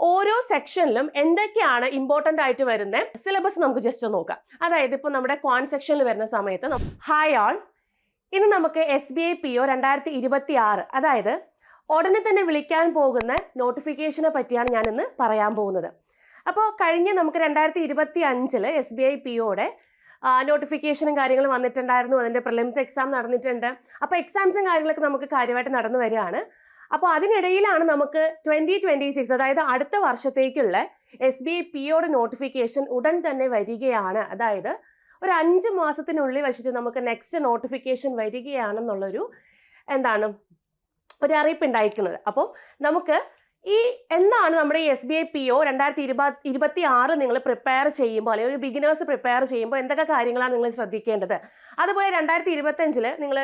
ഓരോ സെക്ഷനിലും എന്തൊക്കെയാണ് ഇമ്പോർട്ടൻ്റ് ആയിട്ട് വരുന്ന സിലബസ് നമുക്ക് ജസ്റ്റ് നോക്കാം. അതായത് ഇപ്പോൾ നമ്മുടെ ക്വാൻ സെക്ഷനിൽ വരുന്ന സമയത്ത് ഹായ് ആൾ, ഇന്ന് നമുക്ക് SBI PO 2026 അതായത് ഉടനെ തന്നെ വിളിക്കാൻ പോകുന്ന നോട്ടിഫിക്കേഷനെ പറ്റിയാണ് ഞാൻ ഇന്ന് പറയാൻ പോകുന്നത്. അപ്പോൾ കഴിഞ്ഞ നമുക്ക് 2025 SBI POയുടെ നോട്ടിഫിക്കേഷനും കാര്യങ്ങളും വന്നിട്ടുണ്ടായിരുന്നു. അതിൻ്റെ പ്രിലിംസ് എക്സാം നടന്നിട്ടുണ്ട്. അപ്പോൾ എക്സാംസും കാര്യങ്ങളൊക്കെ നമുക്ക് കാര്യമായിട്ട് നടന്നു വരികയാണ്. അപ്പോൾ അതിനിടയിലാണ് നമുക്ക് 2026 അതായത് അടുത്ത വർഷത്തേക്കുള്ള SBI POയുടെ നോട്ടിഫിക്കേഷൻ ഉടൻ തന്നെ വരികയാണ്. അതായത് ഒരു 5 മാസത്തിനുള്ളിൽ വെച്ചിട്ട് നമുക്ക് നെക്സ്റ്റ് നോട്ടിഫിക്കേഷൻ വരികയാണെന്നുള്ളൊരു ഒരു അറിയിപ്പ് ഉണ്ടായിരിക്കുന്നത്. അപ്പം നമുക്ക് എന്താണ് നമ്മുടെ ഈ SBI PO 2026 നിങ്ങൾ പ്രിപ്പയർ ചെയ്യുമ്പോൾ അല്ലെങ്കിൽ ഒരു ബിഗിനേഴ്സ് പ്രിപ്പയർ ചെയ്യുമ്പോൾ എന്തൊക്കെ കാര്യങ്ങളാണ് നിങ്ങൾ ശ്രദ്ധിക്കേണ്ടത്. അതുപോലെ 2025 നിങ്ങൾ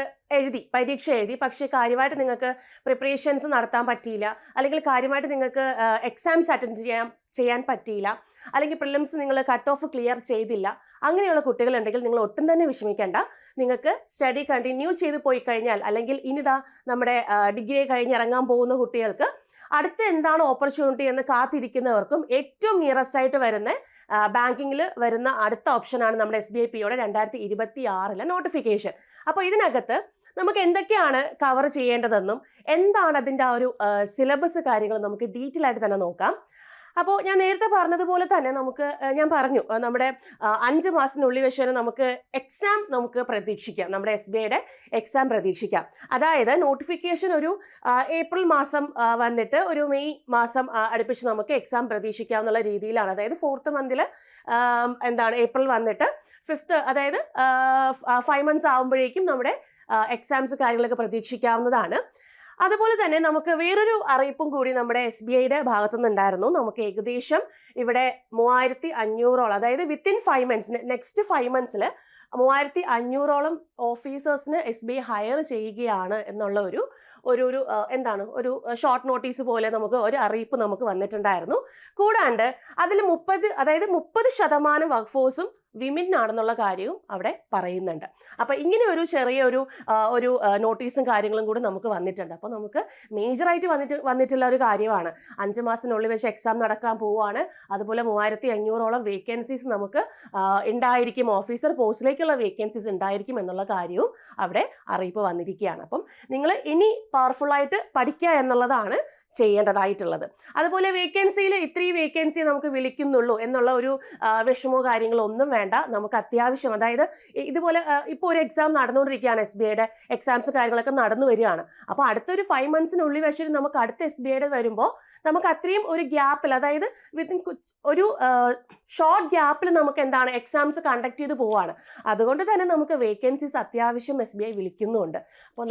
പരീക്ഷ എഴുതി, പക്ഷേ കാര്യമായിട്ട് നിങ്ങൾക്ക് പ്രിപ്പറേഷൻസ് നടത്താൻ പറ്റിയില്ല, അല്ലെങ്കിൽ കാര്യമായിട്ട് നിങ്ങൾക്ക് എക്സാംസ് അറ്റൻഡ് ചെയ്യാൻ പറ്റിയില്ല, അല്ലെങ്കിൽ പ്രിലിംസ് നിങ്ങൾ കട്ട് ഓഫ് ക്ലിയർ ചെയ്തില്ല, അങ്ങനെയുള്ള കുട്ടികളുണ്ടെങ്കിൽ നിങ്ങൾ ഒട്ടും തന്നെ വിഷമിക്കേണ്ട. നിങ്ങൾക്ക് സ്റ്റഡി കണ്ടിന്യൂ ചെയ്ത് പോയി കഴിഞ്ഞാൽ, അല്ലെങ്കിൽ ഇനിതാ നമ്മുടെ ഡിഗ്രി കഴിഞ്ഞ് ഇറങ്ങാൻ പോകുന്ന കുട്ടികൾക്ക് അടുത്ത എന്താണ് ഓപ്പർച്യൂണിറ്റി എന്ന് കാത്തിരിക്കുന്നവർക്കും ഏറ്റവും നിയറസ്റ്റ് ആയിട്ട് വരുന്ന ബാങ്കിങ്ങിൽ വരുന്ന അടുത്ത ഓപ്ഷനാണ് നമ്മുടെ SBI POയുടെ 2026 നോട്ടിഫിക്കേഷൻ. അപ്പോൾ ഇതിനകത്ത് നമുക്ക് എന്തൊക്കെയാണ് കവർ ചെയ്യേണ്ടതെന്നും എന്താണ് അതിൻ്റെ ആ ഒരു സിലബസ് കാര്യങ്ങൾ നമുക്ക് ഡീറ്റെയിൽ ആയിട്ട് തന്നെ നോക്കാം. അപ്പോൾ ഞാൻ നേരത്തെ പറഞ്ഞതുപോലെ തന്നെ ഞാൻ പറഞ്ഞു നമ്മുടെ 5 മാസത്തിനുള്ളിൽ വെച്ച് നമുക്ക് എക്സാം നമുക്ക് പ്രതീക്ഷിക്കാം, നമ്മുടെ SBIയുടെ എക്സാം പ്രതീക്ഷിക്കാം. അതായത് നോട്ടിഫിക്കേഷൻ ഒരു ഏപ്രിൽ മാസം വന്നിട്ട് ഒരു മെയ് മാസം അടുപ്പിച്ച് നമുക്ക് എക്സാം പ്രതീക്ഷിക്കാം എന്നുള്ള രീതിയിലാണ്. അതായത് 4th മന്തിൽ ഏപ്രിൽ വന്നിട്ട് 5th അതായത് 5 months ആകുമ്പോഴേക്കും നമ്മുടെ എക്സാംസ് കാര്യങ്ങളൊക്കെ പ്രതീക്ഷിക്കാവുന്നതാണ്. അതുപോലെ തന്നെ നമുക്ക് വേറൊരു അറിയിപ്പും കൂടി നമ്മുടെ SBIയുടെ ഭാഗത്തുനിന്നുണ്ടായിരുന്നു. നമുക്ക് ഏകദേശം ഇവിടെ 3500ഓളം, അതായത് within 5 months, next 5 monthsൽ 3500ഓളം ഓഫീസേഴ്സിന് SBI higher ചെയ്യുകയാണ് എന്നുള്ള ഒരു ഷോർട്ട് നോട്ടീസ് പോലെ നമുക്ക് ഒരു അറിയിപ്പ് നമുക്ക് വന്നിട്ടുണ്ടായിരുന്നു. കൂടാണ്ട് അതിൽ 30% വർക്ക് ഫോഴ്സും വിമൻ ആണെന്നുള്ള കാര്യവും അവിടെ പറയുന്നുണ്ട്. അപ്പോൾ ഇങ്ങനെ ഒരു ചെറിയൊരു നോട്ടീസും കാര്യങ്ങളും കൂടി നമുക്ക് വന്നിട്ടുണ്ട്. അപ്പോൾ നമുക്ക് മേജറായിട്ട് വന്നിട്ടുള്ള ഒരു കാര്യമാണ്. 5 മാസത്തിനുള്ളിൽ വെച്ച് എക്സാം നടക്കാൻ പോവുകയാണ്. അതുപോലെ 3500ഓളം വേക്കൻസീസ് നമുക്ക് ഉണ്ടായിരിക്കും, ഓഫീസർ പോസ്റ്റിലേക്കുള്ള വേക്കൻസീസ് ഉണ്ടായിരിക്കും എന്നുള്ള കാര്യവും അവിടെ അറിയിപ്പ് വന്നിരിക്കുകയാണ്. അപ്പം നിങ്ങൾ ഇനി പവർഫുള്ളായിട്ട് പഠിക്കുക എന്നുള്ളതാണ് ചെയ്യേണ്ടതായിട്ടുള്ളത്. അതുപോലെ വേക്കൻസിയിൽ ഇത്രയും വേക്കൻസി നമുക്ക് വിളിക്കുന്നുള്ളൂ എന്നുള്ള ഒരു വിഷമോ കാര്യങ്ങളോ ഒന്നും വേണ്ട. നമുക്ക് അത്യാവശ്യം, അതായത് ഇതുപോലെ ഇപ്പോൾ ഒരു എക്സാം നടന്നുകൊണ്ടിരിക്കുകയാണ്, SBIയുടെ എക്സാംസ് കാര്യങ്ങളൊക്കെ നടന്നു വരികയാണ്. അപ്പോൾ അടുത്തൊരു 5 monthsനുള്ളിൽ വെച്ചിട്ട് നമുക്ക് അടുത്ത SBIയുടെ വരുമ്പോൾ നമുക്ക് അത്രയും ഒരു ഗ്യാപ്പിൽ, അതായത് വിത്തിൻ ഒരു ഷോർട്ട് ഗ്യാപ്പിൽ നമുക്ക് എക്സാംസ് കണ്ടക്ട് ചെയ്ത് പോവുകയാണ്. അതുകൊണ്ട് തന്നെ നമുക്ക് വേക്കൻസീസ് അത്യാവശ്യം SBI വിളിക്കുന്നുണ്ട്. അപ്പോൾ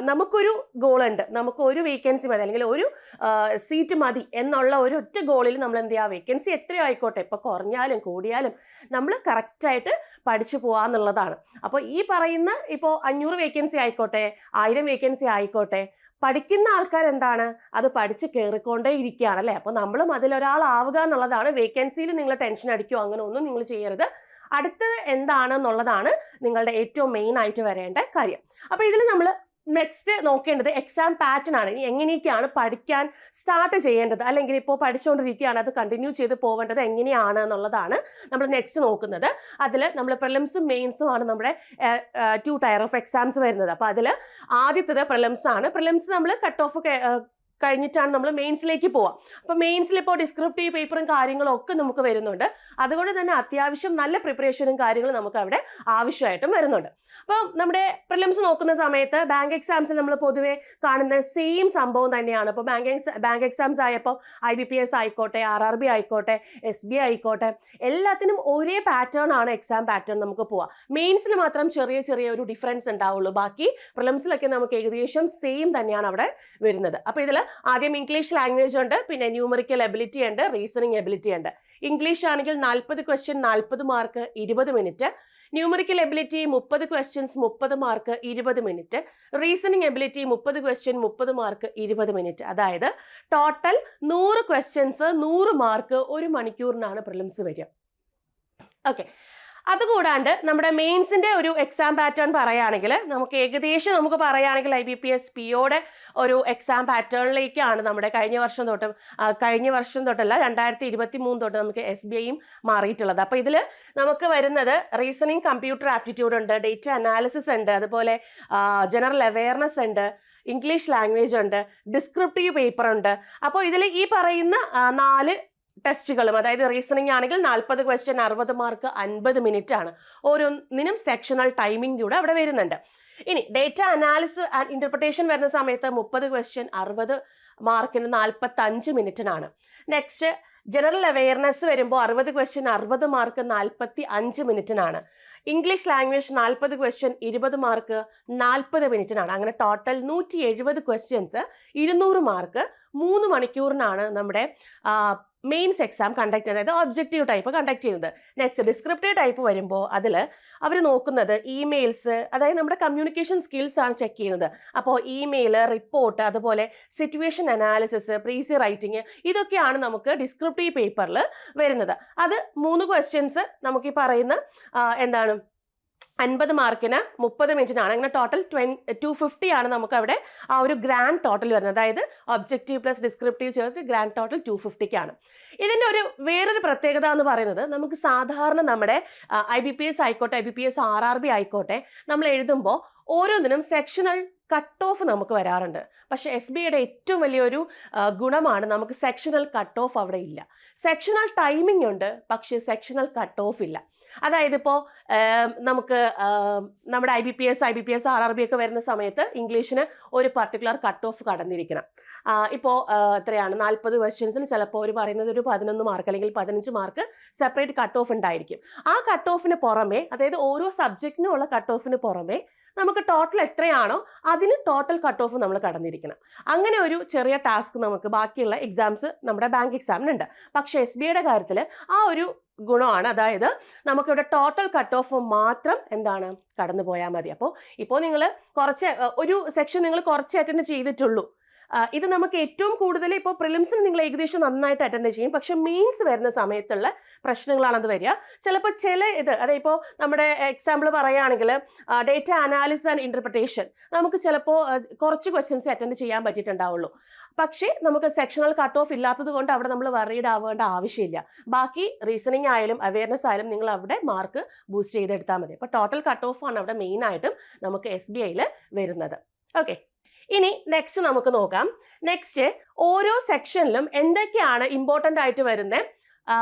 നമുക്കൊരു ഗോളുണ്ട്, നമുക്ക് ഒരു വേക്കൻസി മതി, അല്ലെങ്കിൽ ഒരു സീറ്റ് മതി എന്നുള്ള ഒരു ഒറ്റ ഗോളിൽ നമ്മൾ എന്ത് ചെയ്യുക, വേക്കൻസി എത്രയോ ആയിക്കോട്ടെ, ഇപ്പോൾ കുറഞ്ഞാലും കൂടിയാലും നമ്മൾ കറക്റ്റായിട്ട് പഠിച്ചു പോകാമെന്നുള്ളതാണ്. അപ്പോൾ ഈ പറയുന്ന ഇപ്പോൾ 500 വേക്കൻസി ആയിക്കോട്ടെ, 1000 വേക്കൻസി ആയിക്കോട്ടെ, പഠിക്കുന്ന ആൾക്കാർ അത് പഠിച്ച് കയറിക്കൊണ്ടേ ഇരിക്കുകയാണ് അല്ലേ. അപ്പോൾ നമ്മളും അതിലൊരാളാവുക എന്നുള്ളതാണ്. വേക്കൻസിയിൽ നിങ്ങൾ ടെൻഷൻ അടിക്കുകയോ അങ്ങനെ ഒന്നും നിങ്ങൾ ചെയ്യരുത്. അടുത്തത് എന്താണെന്നുള്ളതാണ് നിങ്ങളുടെ ഏറ്റവും മെയിൻ ആയിട്ട് വരേണ്ട കാര്യം. അപ്പോൾ ഇതിൽ നമ്മൾ നെക്സ്റ്റ് നോക്കേണ്ടത് എക്സാം പാറ്റേൺ ആണ്. ഇനി എങ്ങനെയൊക്കെയാണ് പഠിക്കാൻ സ്റ്റാർട്ട് ചെയ്യേണ്ടത്, അല്ലെങ്കിൽ ഇപ്പോൾ പഠിച്ചുകൊണ്ടിരിക്കുകയാണ് അത് കണ്ടിന്യൂ ചെയ്ത് പോകേണ്ടത് എങ്ങനെയാണ് എന്നുള്ളതാണ് നമ്മൾ നെക്സ്റ്റ് നോക്കുന്നത്. അതിൽ നമ്മൾ പ്രിലിംസും മെയിൻസും ആണ് നമ്മുടെ 2 ടയർ ഓഫ് എക്സാംസ് വരുന്നത്. അപ്പോൾ അതിൽ ആദ്യത്തേത് പ്രിലിംസ് ആണ്. പ്രിലിംസ് നമ്മൾ കട്ട് ഓഫ് കഴിഞ്ഞിട്ടാണ് നമ്മൾ മെയിൻസിലേക്ക് പോവാം. അപ്പോൾ മെയിൻസിൽ ഇപ്പോൾ ഡിസ്ക്രിപ്റ്റീവ് പേപ്പറും കാര്യങ്ങളും ഒക്കെ നമുക്ക് വരുന്നുണ്ട്. അതുകൊണ്ട് തന്നെ അത്യാവശ്യം നല്ല പ്രിപ്പറേഷനും കാര്യങ്ങളും നമുക്ക് അവിടെ ആവശ്യമായിട്ടും വരുന്നുണ്ട്. അപ്പോൾ നമ്മുടെ പ്രിലിംസ് നോക്കുന്ന സമയത്ത് ബാങ്ക് എക്സാംസിൽ നമ്മൾ പൊതുവെ കാണുന്ന സെയിം സംഭവം തന്നെയാണ്. ഇപ്പോൾ ബാങ്ക് എക്സാംസ് ആയപ്പോൾ IBPS ആയിക്കോട്ടെ, RRB ആയിക്കോട്ടെ, SBI ആയിക്കോട്ടെ, എല്ലാത്തിനും ഒരേ പാറ്റേൺ ആണ് എക്സാം പാറ്റേൺ നമുക്ക് പോവാം. മെയിൻസിൽ മാത്രം ചെറിയ ഒരു ഡിഫറൻസ് ഉണ്ടാവുള്ളൂ. ബാക്കി പ്രിലിംസിലൊക്കെ നമുക്ക് ഏകദേശം സെയിം തന്നെയാണ് അവിടെ വരുന്നത്. അപ്പോൾ ഇതിൽ ആദ്യം ഇംഗ്ലീഷ് ലാംഗ്വേജ് ഉണ്ട്, പിന്നെ ന്യൂമറിക്കൽ എബിലിറ്റി ഉണ്ട്, റീസണിങ് എബിലിറ്റി ഉണ്ട്. ഇംഗ്ലീഷ് ആണെങ്കിൽ 40 question 40 mark 20 minute, numerical ability 30 questions 30 mark 20 minute, reasoning ability 30 question 30 mark 20 minute. അതായത് ടോട്ടൽ 100 ക്വസ്റ്റ്യൻസ് 100 മാർക്ക് 1 മണിക്കൂറിനാണ് പ്രിലിംസ് വരിക. ഓക്കെ, അതുകൂടാണ്ട് നമ്മുടെ മെയിൻസിന്റെ ഒരു എക്സാം പാറ്റേൺ പറയുകയാണെങ്കിൽ നമുക്ക് ഏകദേശം നമുക്ക് പറയുകയാണെങ്കിൽ IBPS POയുടെ ഒരു എക്സാം പാറ്റേണിലേക്കാണ് നമ്മുടെ കഴിഞ്ഞ വർഷം തൊട്ടല്ല 2023 തൊട്ട് നമുക്ക് SBIയും മാറിയിട്ടുള്ളത്. അപ്പോൾ ഇതിൽ നമുക്ക് വരുന്നത് റീസണിങ്, കമ്പ്യൂട്ടർ ആപ്റ്റിറ്റ്യൂഡ് ഉണ്ട്, ഡേറ്റ അനാലിസിസ് ഉണ്ട്, അതുപോലെ ജനറൽ അവെയർനെസ് ഉണ്ട്, ഇംഗ്ലീഷ് ലാംഗ്വേജ് ഉണ്ട്, ഡിസ്ക്രിപ്റ്റീവ് പേപ്പർ ഉണ്ട്. അപ്പോൾ ഇതിൽ ഈ പറയുന്ന 4 ടെസ്റ്റുകളും, അതായത് റീസണിങ് ആണെങ്കിൽ 40 ക്വസ്റ്റ്യൻ 60 മാർക്ക് 50 മിനിറ്റ് ആണ്. ഓരോന്നിനും സെക്ഷണൽ ടൈമിംഗ് കൂടെ അവിടെ വരുന്നുണ്ട്. ഇനി ഡേറ്റ അനാലിസിസ് ആൻഡ് ഇന്റർപ്രിട്ടേഷൻ വരുന്ന സമയത്ത് 30 ക്വസ്റ്റ്യൻ 60 മാർക്കിന് 45 മിനിറ്റിനാണ്. നെക്സ്റ്റ് ജനറൽ അവെയർനെസ് വരുമ്പോൾ 60 ക്വസ്റ്റ്യൻ 60 മാർക്ക് 45 മിനിറ്റിനാണ്. ഇംഗ്ലീഷ് ലാംഗ്വേജ് 40 ക്വസ്റ്റ്യൻ 20 മാർക്ക് 40 മിനിറ്റിനാണ്. അങ്ങനെ ടോട്ടൽ 170 ക്വസ്റ്റ്യൻസ് 200 മാർക്ക് 3 മണിക്കൂറിനാണ് നമ്മുടെ മെയിൻസ് എക്സാം കണ്ടക്ട് ചെയ്യുന്നത്, അതായത് ഒബ്ജക്റ്റീവ് ടൈപ്പ് കണ്ടക്ട് ചെയ്യുന്നത്. നെക്സ്റ്റ് ഡിസ്ക്രിപ്റ്റീവ് ടൈപ്പ് വരുമ്പോൾ അതിൽ അവർ നോക്കുന്നത് ഇമെയിൽസ്, അതായത് നമ്മുടെ കമ്മ്യൂണിക്കേഷൻ സ്കിൽസ് ആണ് ചെക്ക് ചെയ്യുന്നത്. അപ്പോൾ ഇമെയിൽ, റിപ്പോർട്ട്, അതുപോലെ സിറ്റുവേഷൻ അനാലിസിസ്, പ്രീസി റൈറ്റിംഗ്, ഇതൊക്കെയാണ് നമുക്ക് ഡിസ്ക്രിപ്റ്റീവ് പേപ്പറിൽ വരുന്നത്. അത് 3 ക്വസ്റ്റ്യൻസ് നമുക്ക് ഈ പറയുന്ന 50 മാർക്കിന് 30 മിനിറ്റിനാണ്. അങ്ങനെ ടോട്ടൽ 250 ആണ് നമുക്ക് അവിടെ ആ ഒരു ഗ്രാൻഡ് ടോട്ടൽ വരുന്നത്. അതായത് ഒബ്ജക്റ്റീവ് പ്ലസ് ഡിസ്ക്രിപ്റ്റീവ് ചേർത്ത് ഗ്രാൻഡ് ടോട്ടൽ 250ക്കാണ്. ഇതിൻ്റെ വേറൊരു പ്രത്യേകത എന്ന് പറയുന്നത്, നമുക്ക് സാധാരണ നമ്മുടെ IBPS ആയിക്കോട്ടെ, IBPS RRB ആയിക്കോട്ടെ, നമ്മൾ എഴുതുമ്പോൾ ഓരോന്നിനും സെക്ഷണൽ കട്ട് ഓഫ് നമുക്ക് വരാറുണ്ട്. പക്ഷെ SBIയുടെ ഏറ്റവും വലിയൊരു ഗുണമാണ് നമുക്ക് സെക്ഷണൽ കട്ട് ഓഫ് അവിടെ ഇല്ല. സെക്ഷണൽ ടൈമിംഗ് ഉണ്ട്, പക്ഷേ സെക്ഷണൽ കട്ട് ഓഫ് ഇല്ല. അതായത് ഇപ്പോൾ നമുക്ക് നമ്മുടെ IBPS RRB ഒക്കെ വരുന്ന സമയത്ത് ഇംഗ്ലീഷിന് ഒരു പർട്ടിക്കുലർ കട്ട് ഓഫ് കടന്നിരിക്കണം. ഇപ്പോൾ എത്രയാണ് 40 ക്വസ്റ്റ്യൻസിന് ചിലപ്പോൾ അവർ പറയുന്നത് ഒരു 11 മാർക്ക് അല്ലെങ്കിൽ 15 മാർക്ക് സെപ്പറേറ്റ് കട്ട് ഓഫ് ഉണ്ടായിരിക്കും. ആ കട്ട് ഓഫിന് പുറമെ, അതായത് ഓരോ സബ്ജക്റ്റിനുമുള്ള കട്ട് ഓഫിന് പുറമെ നമുക്ക് ടോട്ടൽ എത്രയാണോ അതിന് ടോട്ടൽ കട്ട് ഓഫ് നമ്മൾ കടന്നിരിക്കണം. അങ്ങനെ ഒരു ചെറിയ ടാസ്ക് നമുക്ക് ബാക്കിയുള്ള എക്സാംസ് നമ്മുടെ ബാങ്ക് എക്സാമിനുണ്ട്. പക്ഷേ SBIയുടെ കാര്യത്തിൽ ആ ഒരു ഗുണമാണ്, അതായത് നമുക്കിവിടെ ടോട്ടൽ കട്ട് ഓഫ് മാത്രം കടന്നു പോയാൽ മതി. അപ്പോൾ ഇപ്പോൾ നിങ്ങൾ ഒരു സെക്ഷൻ നിങ്ങൾ കുറച്ച് അറ്റൻഡ് ചെയ്തിട്ടുള്ളൂ. ഇത് നമുക്ക് ഏറ്റവും കൂടുതൽ ഇപ്പോൾ പ്രിലിംസിന് നിങ്ങൾ ഏകദേശം നന്നായിട്ട് അറ്റൻഡ് ചെയ്യും. പക്ഷെ മെയിൻസ് വരുന്ന സമയത്തുള്ള പ്രശ്നങ്ങളാണ് അത് വരിക. ചിലപ്പോൾ അതായത് ഇപ്പോൾ നമ്മുടെ എക്സാമ്പിൾ പറയുകയാണെങ്കിൽ ഡേറ്റ അനാലിസിസ് ആൻഡ് ഇന്റർപ്രിട്ടേഷൻ നമുക്ക് ചിലപ്പോൾ കുറച്ച് ക്വസ്റ്റ്യൻസ് അറ്റൻഡ് ചെയ്യാൻ പറ്റിയിട്ടുണ്ടാവുള്ളൂ. പക്ഷേ നമുക്ക് സെക്ഷണൽ കട്ട് ഓഫ് ഇല്ലാത്തത് കൊണ്ട് അവിടെ നമ്മൾ വറീഡ് ആവേണ്ട ആവശ്യമില്ല. ബാക്കി റീസണിങ് ആയാലും അവെയർനെസ് ആയാലും നിങ്ങൾ അവിടെ മാർക്ക് ബൂസ്റ്റ് ചെയ്തെടുത്താൽ മതി. അപ്പോൾ ടോട്ടൽ കട്ട് ഓഫ് ആണ് അവിടെ മെയിനായിട്ടും നമുക്ക് SBIയിൽ വരുന്നത്. ഓക്കെ, ഇനി നെക്സ്റ്റ് നമുക്ക് നോക്കാം. നെക്സ്റ്റ് ഓരോ സെക്ഷനിലും എന്തൊക്കെയാണ് ഇമ്പോർട്ടൻ്റ് ആയിട്ട് വരുന്നത്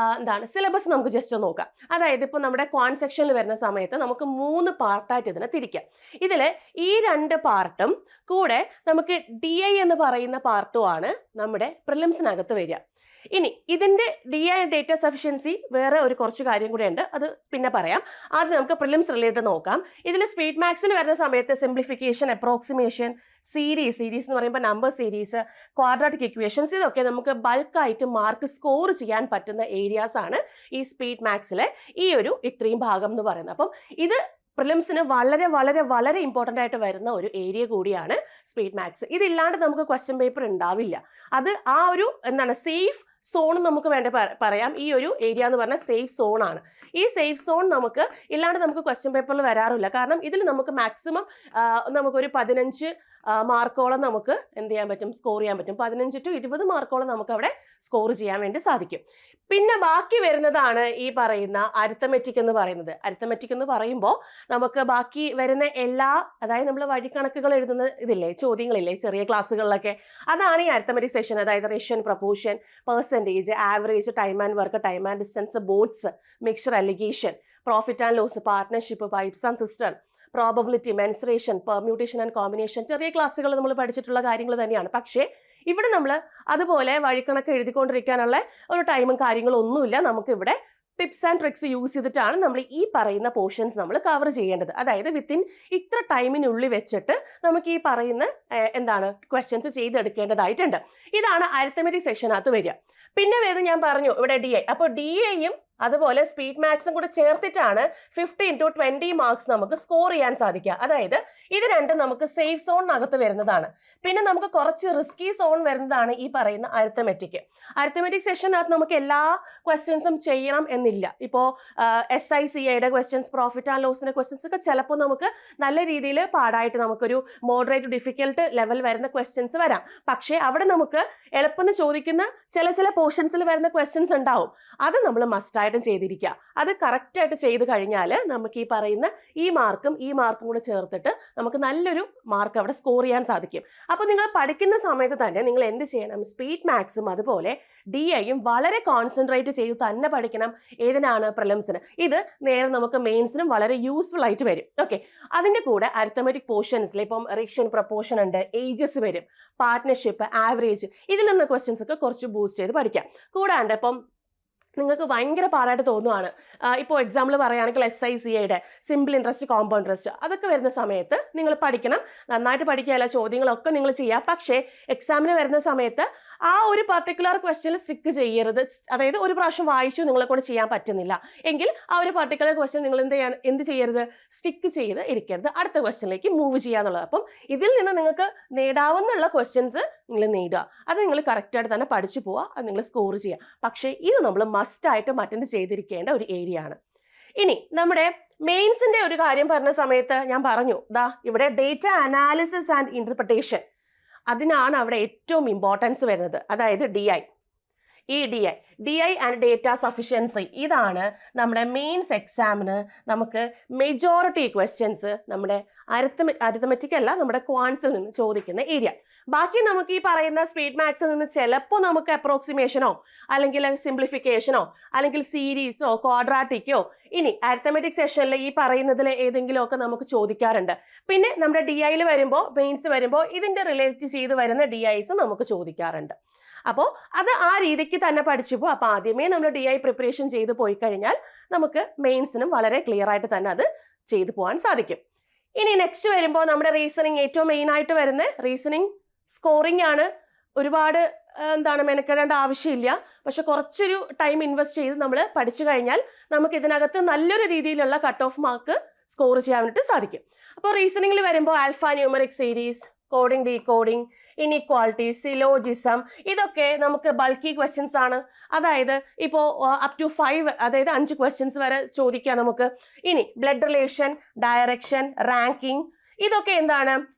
സിലബസ് നമുക്ക് ജസ്റ്റ് നോക്കാം. അതായത് ഇപ്പോൾ നമ്മുടെ ക്വാൻ സെക്ഷനിൽ വരുന്ന സമയത്ത് നമുക്ക് 3 പാർട്ടായിട്ട് ഇതിനെ തിരിക്കാം. ഇതിൽ ഈ 2 പാർട്ടും കൂടെ നമുക്ക് DI എന്ന് പറയുന്ന പാർട്ടുമാണ് നമ്മുടെ പ്രിലിംസിനകത്ത് വരിക. ഇനി ഇതിൻ്റെ DI ഡേറ്റ സഫിഷ്യൻസി വേറെ കുറച്ച് കാര്യം കൂടെ ഉണ്ട്, അത് പിന്നെ പറയാം. ആദ്യം നമുക്ക് പ്രിലിംസ് റിലേറ്റഡ് നോക്കാം. ഇതിൽ സ്പീഡ് മാത്സിൽ വരുന്ന സമയത്ത് സിംപ്ലിഫിക്കേഷൻ, അപ്രോക്സിമേഷൻ, സീരീസ് എന്ന് പറയുമ്പോൾ നമ്പർ സീരീസ്, ക്വാഡ്രാറ്റിക് ഇക്വേഷൻസ്, ഇതൊക്കെ നമുക്ക് ബൾക്കായിട്ട് മാർക്ക് സ്കോർ ചെയ്യാൻ പറ്റുന്ന ഏരിയാസ് ആണ് ഈ സ്പീഡ് മാത്സിലെ ഇത്രയും ഭാഗം എന്ന് പറയുന്നത്. അപ്പം ഇത് പ്രിലിംസിന് വളരെ വളരെ വളരെ ഇമ്പോർട്ടൻ്റ് ആയിട്ട് വരുന്ന ഒരു ഏരിയ കൂടിയാണ് സ്പീഡ് മാത്സ്. ഇതില്ലാണ്ട് നമുക്ക് ക്വസ്റ്റ്യൻ പേപ്പർ ഉണ്ടാവില്ല. അത് ആ സേഫ് സോൺ നമുക്ക് പറയാം. ഈ ഏരിയ എന്ന് പറഞ്ഞാൽ സേഫ് സോൺ ആണ്. ഈ സേഫ് സോൺ നമുക്ക് ഇല്ലാണ്ട് നമുക്ക് ക്വസ്റ്റ്യൻ പേപ്പറിൽ വരാറില്ല. കാരണം ഇതിൽ നമുക്ക് മാക്സിമം നമുക്കൊരു 15 മാർക്കോളം നമുക്ക് സ്കോർ ചെയ്യാൻ പറ്റും. 15 to 20 മാർക്കോളം നമുക്ക് അവിടെ സ്കോർ ചെയ്യാൻ വേണ്ടി സാധിക്കും. പിന്നെ ബാക്കി വരുന്നതാണ് ഈ പറയുന്ന അരിത്തമെറ്റിക് എന്ന് പറയുന്നത്. അരിത്തമെറ്റിക് എന്ന് പറയുമ്പോൾ നമുക്ക് ബാക്കി വരുന്ന അതായത് നമ്മൾ വഴിക്കണക്കുകൾ എഴുതുന്ന ചോദ്യങ്ങളില്ലേ ചെറിയ ക്ലാസ്സുകളിലൊക്കെ, അതാണ് ഈ അരിത്തമെറ്റിക് സെക്ഷൻ. അതായത് റേഷ്യൻ, proportion, percentage, average, time and work, time and distance, boats, mixture, alligation, profit and loss, partnership, pipes and cistern, probability, mensuration, permutation and combination, ചെറിയ ക്ലാസ്സുകൾ നമ്മൾ പഠിച്ചിട്ടുള്ള കാര്യങ്ങൾ തന്നെയാണ്. പക്ഷേ ഇവിടെ നമ്മൾ അതുപോലെ വഴിക്കണക്ക് എഴുതിക്കൊണ്ടിരിക്കാനുള്ള ഒരു ടൈമും കാര്യങ്ങളും ഒന്നുമില്ല. നമുക്കിവിടെ ടിപ്സ് ആൻഡ് ട്രിക്സ് യൂസ് ചെയ്തിട്ടാണ് നമ്മൾ ഈ പറയുന്ന പോർഷൻസ് നമ്മൾ കവർ ചെയ്യേണ്ടത്. അതായത് വിത്തിൻ ഇത്ര ടൈമിനുള്ളിൽ വെച്ചിട്ട് നമുക്ക് ഈ പറയുന്ന ക്വസ്റ്റ്യൻസ് ചെയ്തെടുക്കേണ്ടതായിട്ടുണ്ട്. ഇതാണ് അരിത്തമെറ്റിക് സെക്ഷനകത്ത് വരിക. പിന്നെ ഞാൻ പറഞ്ഞു ഇവിടെ DI. അപ്പോൾ DIയും അതുപോലെ സ്പീഡ് മാത്സും കൂടെ ചേർത്തിട്ടാണ് 50 into 20 മാർക്സ് നമുക്ക് സ്കോർ ചെയ്യാൻ സാധിക്കുക. അതായത് ഇത് രണ്ടും നമുക്ക് സേഫ് സോണിനകത്ത് വരുന്നതാണ്. പിന്നെ നമുക്ക് കുറച്ച് റിസ്കി സോൺ വരുന്നതാണ് ഈ പറയുന്ന അരിത്തമെറ്റിക്. അരിത്തമെറ്റിക് സെഷനകത്ത് നമുക്ക് എല്ലാ ക്വസ്റ്റ്യൻസും ചെയ്യണം എന്നില്ല. ഇപ്പോൾ SICAയുടെ ക്വസ്റ്റ്യൻസ്, പ്രോഫിറ്റ് ആൻഡ് ലോസിന്റെ ക്വസ്റ്റ്യൻസ് ഒക്കെ ചിലപ്പോൾ നമുക്ക് നല്ല രീതിയിൽ പാടായിട്ട് നമുക്കൊരു മോഡറേറ്റ് ഡിഫിക്കൽട്ട് ലെവൽ വരുന്ന ക്വസ്റ്റ്യൻസ് വരാം. പക്ഷേ അവിടെ നമുക്ക് എളുപ്പം ചോദിക്കുന്ന ചില പോർഷൻസിൽ വരുന്ന ക്വസ്റ്റ്യൻസ് ഉണ്ടാവും. അത് നമ്മൾ മസ്റ്റായിട്ടും ചെയ്തിരിക്കുക. അത് കറക്റ്റായിട്ട് ചെയ്ത് കഴിഞ്ഞാൽ നമുക്ക് ഈ പറയുന്ന ഈ മാർക്കും കൂടെ ചേർത്തിട്ട് നമുക്ക് നല്ലൊരു മാർക്ക് അവിടെ സ്കോർ ചെയ്യാൻ സാധിക്കും. അപ്പോൾ നിങ്ങൾ പഠിക്കുന്ന സമയത്ത് തന്നെ നിങ്ങൾ എന്ത് ചെയ്യണം? സ്പീഡ് മാത്സും അതുപോലെ DIയും വളരെ കോൺസെൻട്രേറ്റ് ചെയ്ത് തന്നെ പഠിക്കണം. ഏതിനാണ്? പ്രിലിംസിന്. ഇത് നേരെ നമുക്ക് മെയിൻസിനും വളരെ യൂസ്ഫുൾ ആയിട്ട് വരും. ഓക്കെ, അതിൻ്റെ കൂടെ അരിത്തമെറ്റിക് പോർഷൻസിൽ ഇപ്പം റേഷ്യോ പ്രൊപ്പോർഷൻ ഉണ്ട്, ഏജസ് വരും, പാർട്ട്ണർഷിപ്പ്, ആവറേജ്, ഇതിൽ നിന്ന് ക്വസ്റ്റ്യൻസ് ഒക്കെ കുറച്ച് ബൂസ്റ്റ് ചെയ്ത് പഠിക്കാം. കൂടാണ്ട് ഇപ്പം നിങ്ങൾക്ക് ഭയങ്കര പാടായിട്ട് തോന്നുവാണ്, ഇപ്പോൾ എക്സാമ്പിൾ പറയുകയാണെങ്കിൽ SICAയുടെ സിമ്പിൾ ഇൻട്രസ്റ്റ്, കോമ്പൗണ്ട് ഇൻട്രസ്റ്റ്, അതൊക്കെ വരുന്ന സമയത്ത് നിങ്ങൾ പഠിക്കണം. നന്നായിട്ട് പഠിക്കുകയല്ല, ചോദ്യങ്ങളൊക്കെ നിങ്ങൾ ചെയ്യുക. പക്ഷേ എക്സാമിന് വരുന്ന സമയത്ത് ആ ഒരു പർട്ടിക്കുലർ ക്വസ്റ്റ്യനിൽ സ്റ്റിക്ക് ചെയ്യരുത്. അതായത് ഒരു പ്രാവശ്യം വായിച്ചു നിങ്ങളെ കൊണ്ട് ചെയ്യാൻ പറ്റുന്നില്ല എങ്കിൽ ആ ഒരു പർട്ടിക്കുലർ ക്വസ്റ്റ്യൻ നിങ്ങൾ എന്ത് ചെയ്യരുത്? സ്റ്റിക്ക് ചെയ്ത് ഇരിക്കരുത്. അടുത്ത ക്വസ്റ്റ്യനിലേക്ക് മൂവ് ചെയ്യാന്നുള്ളത്. അപ്പം ഇതിൽ നിന്ന് നിങ്ങൾക്ക് നേടാവുന്നുള്ള ക്വസ്റ്റ്യൻസ് നിങ്ങൾ നേടുക. അത് നിങ്ങൾ കറക്റ്റായിട്ട് തന്നെ പഠിച്ചു പോവുക, അത് നിങ്ങൾ സ്കോർ ചെയ്യുക. പക്ഷേ ഇത് നമ്മൾ മസ്റ്റായിട്ട് അറ്റൻഡ് ചെയ്തിരിക്കേണ്ട ഒരു ഏരിയ ആണ്. ഇനി നമ്മുടെ മെയിൻസിന്റെ ഒരു കാര്യം പറഞ്ഞ സമയത്ത് ഞാൻ പറഞ്ഞു, ഇവിടെ ഡേറ്റ അനാലിസിസ് ആൻഡ് ഇന്റർപ്രിട്ടേഷൻ, അതിനാണ് അവിടെ ഏറ്റവും ഇമ്പോർട്ടൻസ് വരുന്നത്. അതായത് DI ആൻഡ് ഡേറ്റ സഫിഷ്യൻസി, ഇതാണ് നമ്മുടെ മെയിൻസ് എക്സാമിന് നമുക്ക് മെജോറിറ്റി ക്വസ്റ്റ്യൻസ് നമ്മുടെ അരിത്തമെറ്റിക് അല്ല, നമ്മുടെ ക്വാൻസിൽ നിന്ന് ചോദിക്കുന്ന ഏരിയ. ബാക്കി നമുക്ക് ഈ പറയുന്ന സ്പീഡ് മാത്സിൽ നിന്ന് ചിലപ്പോൾ നമുക്ക് അപ്രോക്സിമേഷനോ അല്ലെങ്കിൽ സിംപ്ലിഫിക്കേഷനോ അല്ലെങ്കിൽ സീരീസോ ക്വാഡ്രാറ്റിക്കോ ഇനി അരിത്തമെറ്റിക് സെഷനിൽ ഈ പറയുന്നതിൽ ഏതെങ്കിലുമൊക്കെ നമുക്ക് ചോദിക്കാറുണ്ട്. പിന്നെ നമ്മുടെ DIയിൽ വരുമ്പോൾ, മെയിൻസ് വരുമ്പോൾ ഇതിൻ്റെ റിലേറ്റ് ചെയ്ത് വരുന്ന DIs നമുക്ക് ചോദിക്കാറുണ്ട്. അപ്പോൾ അത് ആ രീതിക്ക് തന്നെ പഠിച്ചു പോകും. അപ്പോൾ ആദ്യമേ നമ്മൾ DI പ്രിപ്പറേഷൻ ചെയ്ത് പോയി കഴിഞ്ഞാൽ നമുക്ക് മെയിൻസിനും വളരെ ക്ലിയർ ആയിട്ട് തന്നെ അത് ചെയ്തു പോകാൻ സാധിക്കും. ഇനി നെക്സ്റ്റ് വരുമ്പോൾ നമ്മുടെ റീസണിങ്, ഏറ്റവും മെയിൻ ആയിട്ട് വരുന്ന റീസണിങ് സ്കോറിംഗ് ആണ്. ഒരുപാട് മെനക്കെടേണ്ട ആവശ്യമില്ല. പക്ഷെ കുറച്ചൊരു ടൈം ഇൻവെസ്റ്റ് ചെയ്ത് നമ്മൾ പഠിച്ചു കഴിഞ്ഞാൽ നമുക്ക് ഇതിനകത്ത് നല്ലൊരു രീതിയിലുള്ള കട്ട് ഓഫ് മാർക്ക് സ്കോർ ചെയ്യാൻ വേണ്ടിയിട്ട് സാധിക്കും. അപ്പോൾ റീസണിങ്ങിൽ വരുമ്പോൾ alpha numeric series, coding, decoding, inequality, syllogism, ഇതൊക്കെ നമുക്ക് ബൾക്കി ക്വസ്റ്റ്യൻസ് ആണ്. അതായത് ഇപ്പോൾ അപ് ടു 5, അതായത് 5 ക്വസ്റ്റ്യൻസ് വരെ ചോദിക്കാം നമുക്ക്. ഇനി ബ്ലഡ് റിലേഷൻ, ഡയറക്ഷൻ, റാങ്കിങ്, ഇതൊക്കെ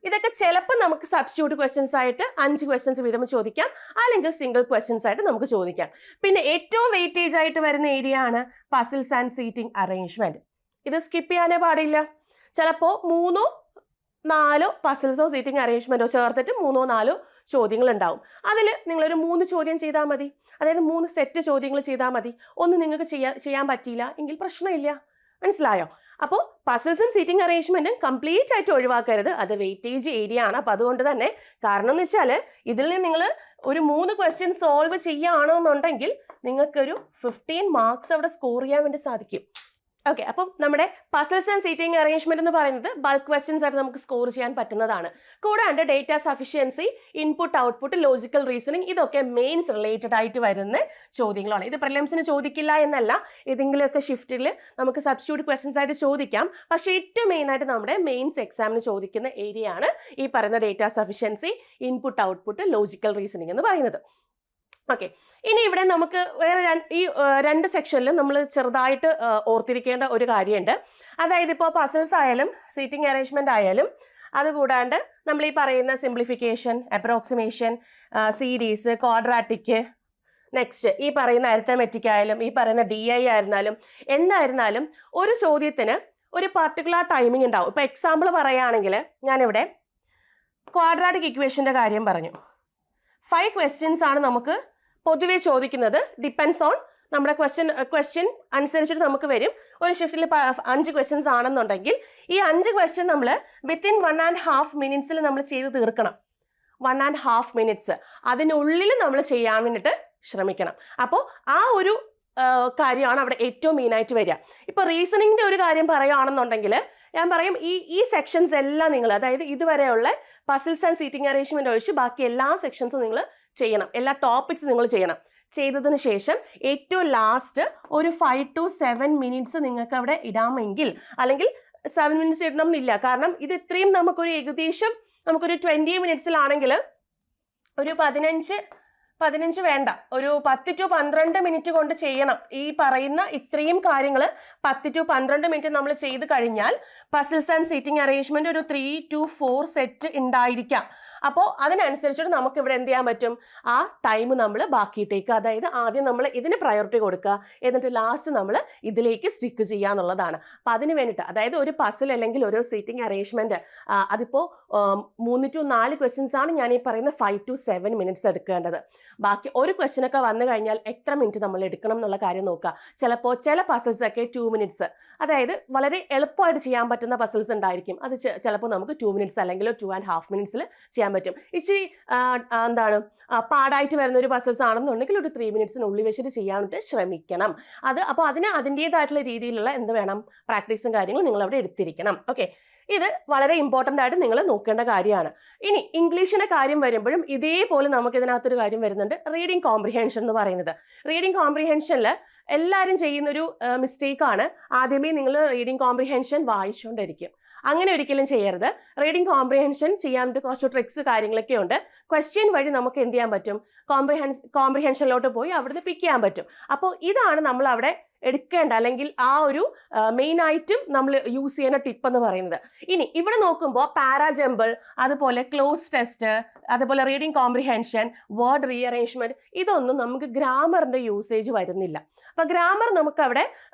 ഇതൊക്കെ ചിലപ്പോൾ നമുക്ക് സബ്സ്റ്റിറ്റ്യൂട്ട് ക്വസ്റ്റ്യൻസ് ആയിട്ട് 5 ക്വസ്റ്റ്യൻസ് വീതം ചോദിക്കാം, അല്ലെങ്കിൽ സിംഗിൾ ക്വസ്റ്റ്യൻസ് ആയിട്ട് നമുക്ക് ചോദിക്കാം. പിന്നെ ഏറ്റവും വെയിറ്റേജ് ആയിട്ട് വരുന്ന ഏരിയ ആണ് പസിൽസ് ആൻഡ് സീറ്റിംഗ് അറേഞ്ച്മെന്റ്. ഇത് സ്കിപ്പ് ചെയ്യാനേ പാടില്ല. ചിലപ്പോൾ 3-4 പസിൽസോ സീറ്റിംഗ് അറേഞ്ച്മെന്റോ ചേർത്തിട്ട് 3-4 ചോദ്യങ്ങൾ ഉണ്ടാവും. അതിൽ നിങ്ങളൊരു 3 ചോദ്യം ചെയ്താൽ മതി. അതായത് 3 സെറ്റ് ചോദ്യങ്ങൾ ചെയ്താൽ മതി. ഒന്ന് നിങ്ങൾക്ക് ചെയ്യാൻ പറ്റിയില്ല എങ്കിൽ പ്രശ്നമില്ല. മനസ്സിലായോ? അപ്പോൾ പസിൽസും സീറ്റിംഗ് അറേഞ്ച്മെന്റും കംപ്ലീറ്റ് ആയിട്ട് ഒഴിവാക്കരുത്. അത് വെയിറ്റേജ് ഏരിയ ആണ്. അപ്പോൾ അതുകൊണ്ട് തന്നെ, കാരണം എന്ന് വെച്ചാൽ ഇതിൽ നിന്ന് നിങ്ങൾ ഒരു 3 ക്വസ്റ്റ്യൻ സോൾവ് ചെയ്യുകയാണെന്നുണ്ടെങ്കിൽ നിങ്ങൾക്കൊരു 15 മാർക്സ് അവിടെ സ്കോർ ചെയ്യാൻ വേണ്ടി സാധിക്കും. ഓക്കെ, അപ്പം നമ്മുടെ പസിൽസ് ആൻഡ് സീറ്റിംഗ് അറേഞ്ച്മെന്റ് എന്ന് പറയുന്നത് ബൾക്ക് ക്വസ്റ്റ്യൻസ് ആയിട്ട് നമുക്ക് സ്കോർ ചെയ്യാൻ പറ്റുന്നതാണ്. കൂടാണ്ട് data sufficiency, input output, logical reasoning, ഇതൊക്കെ മെയിൻസ് റിലേറ്റഡ് ആയിട്ട് വരുന്ന ചോദ്യങ്ങളാണ്. ഇത് പ്രിലിംസിന് ചോദിക്കില്ല എന്നല്ല, ഏതെങ്കിലുമൊക്കെ ഷിഫ്റ്റിൽ നമുക്ക് സബ്സ്റ്റിറ്റ്യൂട്ട് ക്വസ്റ്റ്യൻസ് ആയിട്ട് ചോദിക്കാം. പക്ഷേ ഏറ്റവും മെയിൻ ആയിട്ട് നമ്മുടെ മെയിൻസ് എക്സാമിന് ചോദിക്കുന്ന ഏരിയ ആണ് ഈ പറയുന്ന data sufficiency, input output, logical reasoning എന്ന് പറയുന്നത്. ഓക്കെ, ഇനി ഇവിടെ നമുക്ക് വേറെ ഈ 2 സെക്ഷനിലും നമ്മൾ ചെറുതായിട്ട് ഓർത്തിരിക്കേണ്ട ഒരു കാര്യമുണ്ട്. അതായത് ഇപ്പോൾ പസിൽസ് ആയാലും സീറ്റിംഗ് അറേഞ്ച്മെന്റ് ആയാലും, അതുകൂടാണ്ട് നമ്മൾ ഈ പറയുന്ന simplification, approximation, series, quadratic, next ഈ പറയുന്ന അരിത്തമെറ്റിക് ആയാലും ഈ പറയുന്ന DI ആയിരുന്നാലും എന്തായിരുന്നാലും ഒരു ചോദ്യത്തിന് ഒരു പർട്ടിക്കുലർ ടൈമിംഗ് ഉണ്ടാവും. ഇപ്പോൾ എക്സാമ്പിൾ പറയുകയാണെങ്കിൽ ഞാനിവിടെ ക്വാഡ്രാറ്റിക് ഇക്വേഷൻ്റെ കാര്യം പറഞ്ഞു. 5 ക്വസ്റ്റ്യൻസ് ആണ് നമുക്ക് പൊതുവെ ചോദിക്കുന്നത്. ഡിപ്പെൻസ് ഓൺ നമ്മുടെ ക്വസ്റ്റ്യൻ അനുസരിച്ചിട്ട് നമുക്ക് വരും. ഒരു ഷിഫ്റ്റിൽ 5 ക്വസ്റ്റ്യൻസ് ആണെന്നുണ്ടെങ്കിൽ ഈ 5 ക്വസ്റ്റ്യൻ നമ്മൾ വിത്തിൻ 1.5 മിനിറ്റ്സിൽ നമ്മൾ ചെയ്ത് തീർക്കണം. 1.5 മിനിറ്റ്സ് അതിനുള്ളിൽ നമ്മൾ ചെയ്യാൻ വേണ്ടിയിട്ട് ശ്രമിക്കണം. അപ്പോൾ ആ ഒരു കാര്യമാണ് അവിടെ ഏറ്റവും മെയിനായിട്ട് വരിക. ഇപ്പോൾ റീസണിങ്ങിൻ്റെ ഒരു കാര്യം പറയുകയാണെന്നുണ്ടെങ്കിൽ ഞാൻ പറയും ഈ സെക്ഷൻസ് എല്ലാം നിങ്ങൾ, അതായത് ഇതുവരെയുള്ള പസിൽസ് ആൻഡ് സീറ്റിംഗ് അറേഞ്ച്മെന്റ് ഒഴിച്ച് ബാക്കി എല്ലാ സെക്ഷൻസും നിങ്ങൾ ചെയ്യണം. എല്ലാ ടോപ്പിക്സ് നിങ്ങൾ ചെയ്യണം. ചെയ്തതിന് ശേഷം ഏറ്റവും ലാസ്റ്റ് ഒരു 5 to 7 മിനിറ്റ്സ് നിങ്ങൾക്ക് അവിടെ ഇടാമെങ്കിൽ, അല്ലെങ്കിൽ 7 മിനിറ്റ്സ് ഇടണമെന്നില്ല, കാരണം ഇത് ഇത്രയും നമുക്കൊരു ഏകദേശം നമുക്കൊരു 20 മിനിറ്റ്സിലാണെങ്കിൽ ഒരു 15 വേണ്ട, ഒരു 10 to 12 മിനിറ്റ് കൊണ്ട് ചെയ്യണം. ഈ പറയുന്ന ഇത്രയും കാര്യങ്ങൾ 10 to 12 മിനിറ്റ് നമ്മൾ ചെയ്ത് കഴിഞ്ഞാൽ പസിൽസ് ആൻഡ് സീറ്റിംഗ് അറേഞ്ച്മെന്റ് ഒരു 3 to 4 സെറ്റ് ഉണ്ടായിരിക്കാം. അപ്പോൾ അതിനനുസരിച്ചിട്ട് നമുക്ക് ഇവിടെ എന്ത് ചെയ്യാൻ പറ്റും, ആ ടൈം നമ്മൾ ബാക്കിയിട്ടേക്ക്, അതായത് ആദ്യം നമ്മൾ ഇതിന് പ്രയോറിറ്റി കൊടുക്കുക, എന്നിട്ട് ലാസ്റ്റ് നമ്മൾ ഇതിലേക്ക് സ്റ്റിക്ക് ചെയ്യുക എന്നുള്ളതാണ്. അപ്പം അതിന് വേണ്ടിയിട്ട്, അതായത് ഒരു പസിൽ അല്ലെങ്കിൽ ഒരു സീറ്റിംഗ് അറേഞ്ച്മെന്റ് അതിപ്പോൾ 3 to 4 ക്വസ്റ്റ്യൻസ് ആണ് ഞാൻ ഈ പറയുന്ന 5 to 7 മിനിറ്റ്സ് എടുക്കേണ്ടത്. ബാക്കി ഒരു ക്വസ്റ്റ്യനൊക്കെ വന്നു കഴിഞ്ഞാൽ എത്ര മിനിറ്റ് നമ്മൾ എടുക്കണം എന്നുള്ള കാര്യം നോക്കുക. ചിലപ്പോൾ ചില പസിൽസ് ഒക്കെ 2 മിനിറ്റ്സ്, അതായത് വളരെ എളുപ്പമായിട്ട് ചെയ്യാൻ പറ്റുന്ന പസിൽസ് ഉണ്ടായിരിക്കും. അത് ചിലപ്പോൾ നമുക്ക് 2 മിനിറ്റ്സ് അല്ലെങ്കിൽ 2.5 മിനിറ്റ്സിൽ ചെയ്യാൻ പറ്റും. ഇച്ചിരി എന്താണ് പാടായിട്ട് വരുന്ന ഒരു പസിൽസ് ആണെന്നുണ്ടെങ്കിൽ ഒരു 3 മിനിറ്റ്സിനുള്ളിൽ വെച്ചിട്ട് ചെയ്യാനായിട്ട് ശ്രമിക്കണം. അപ്പോൾ അതിന് അതിൻ്റേതായിട്ടുള്ള രീതിയിലുള്ള എന്ത് വേണം, പ്രാക്ടീസും കാര്യങ്ങളും നിങ്ങൾ അവിടെ എടുത്തിരിക്കണം. ഓക്കെ, ഇത് വളരെ ഇമ്പോർട്ടൻ്റ് ആയിട്ട് നിങ്ങൾ നോക്കേണ്ട കാര്യമാണ്. ഇനി ഇംഗ്ലീഷിൻ്റെ കാര്യം വരുമ്പോഴും ഇതേപോലെ നമുക്ക് ഇതിനകത്തൊരു കാര്യം വരുന്നുണ്ട്, റീഡിങ് കോംപ്രിഹെൻഷൻ എന്ന് പറയുന്നത്. റീഡിങ് കോംപ്രിഹെൻഷനിൽ എല്ലാവരും ചെയ്യുന്നൊരു മിസ്റ്റേക്കാണ്, ആദ്യമേ നിങ്ങൾ റീഡിങ് കോംപ്രിഹെൻഷൻ വായിച്ചുകൊണ്ടിരിക്കും. അങ്ങനെ ഒരിക്കലും ചെയ്യരുത്. റീഡിങ് കോംപ്രിഹെൻഷൻ ചെയ്യാൻ വേണ്ടി കുറച്ച് ട്രിക്സ് കാര്യങ്ങളൊക്കെ ഉണ്ട്. ക്വസ്റ്റ്യൻ വഴി നമുക്ക് എന്ത് ചെയ്യാൻ പറ്റും, കോംപ്രിഹെൻഷനിലോട്ട് പോയി അവിടുന്ന് പിക്ക് ചെയ്യാൻ പറ്റും. അപ്പോൾ ഇതാണ് നമ്മൾ അവിടെ എടുക്കേണ്ട, അല്ലെങ്കിൽ ആ ഒരു മെയിനായിട്ടും നമ്മൾ യൂസ് ചെയ്യുന്ന ടിപ്പ് എന്ന് പറയുന്നത്. ഇനി ഇവിടെ നോക്കുമ്പോൾ പാരാജമ്പിൾ, അതുപോലെ ക്ലോസ് ടെസ്റ്റ്, അതുപോലെ റീഡിങ് കോംപ്രിഹെൻഷൻ, വേർഡ് റീഅറേഞ്ച്മെന്റ്, ഇതൊന്നും നമുക്ക് ഗ്രാമറിന്റെ യൂസേജ് വരുന്നില്ല. അപ്പം ഗ്രാമർ നമുക്ക് അവിടെ